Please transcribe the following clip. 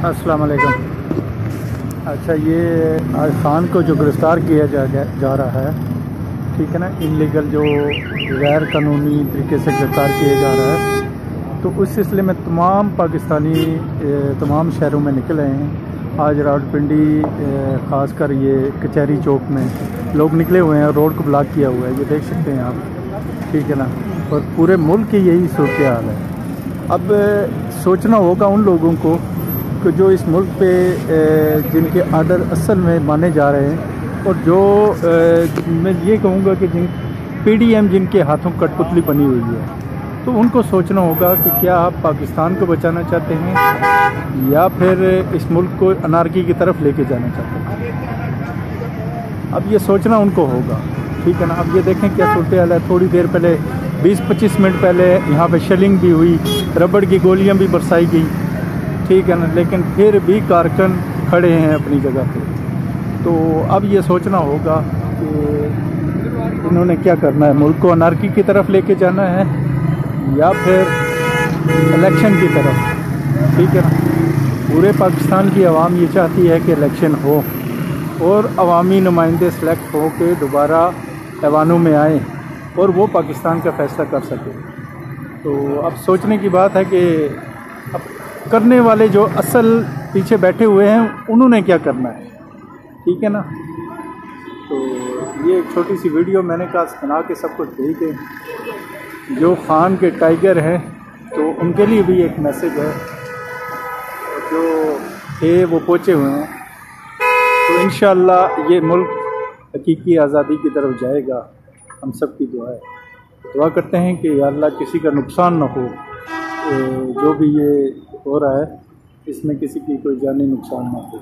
अस्सलाम वालेकुम। अच्छा, ये आज खान को जो गिरफ़्तार किया जा रहा है, ठीक है ना, इनलीगल जो गैर कानूनी तरीके से गिरफ़्तार किया जा रहा है, तो उस सिलसिले में तमाम पाकिस्तानी तमाम शहरों में निकले हैं। आज रावलपिंडी ख़ासकर ये कचहरी चौक में लोग निकले हुए हैं, रोड को ब्लॉक किया हुआ है, ये देख सकते हैं आप, ठीक है ना। और पूरे मुल्क की यही सूरत हाल है। अब सोचना होगा उन लोगों को कि जो इस मुल्क पे जिनके आर्डर असल में माने जा रहे हैं, और जो मैं ये कहूँगा कि जिन PDM जिनके हाथों कठपुतली बनी हुई है, तो उनको सोचना होगा कि क्या आप पाकिस्तान को बचाना चाहते हैं या फिर इस मुल्क को अनारकी की तरफ लेके जाना चाहते हैं। अब ये सोचना उनको होगा, ठीक है ना। अब ये देखें क्या सूरत हाल है। थोड़ी देर पहले 20-25 मिनट पहले यहाँ पे शेलिंग भी हुई, रबड़ की गोलियाँ भी बरसाई गई, ठीक है ना, लेकिन फिर भी कारकुन खड़े हैं अपनी जगह पे। तो अब ये सोचना होगा कि इन्होंने क्या करना है, मुल्क को अनारकी की तरफ लेके जाना है या फिर इलेक्शन की तरफ, ठीक है ना। पूरे पाकिस्तान की आवाम ये चाहती है कि इलेक्शन हो और अवामी नुमाइंदे सेलेक्ट हो के दोबारा ऐवानों में आए और वो पाकिस्तान का फ़ैसला कर सके। तो अब सोचने की बात है कि अब करने वाले जो असल पीछे बैठे हुए हैं उन्होंने क्या करना है, ठीक है ना। तो ये एक छोटी सी वीडियो मैंने कहा बना के सबको भेज दें। जो खान के टाइगर हैं तो उनके लिए भी एक मैसेज है, जो थे वो पहुँचे हुए हैं। तो इंशाअल्लाह ये मुल्क हकीकी आज़ादी की तरफ जाएगा। हम सब की दुआ करते हैं कि या अल्लाह किसी का नुकसान ना हो। जो भी ये हो रहा है इसमें किसी की कोई जानी नुकसान ना हो।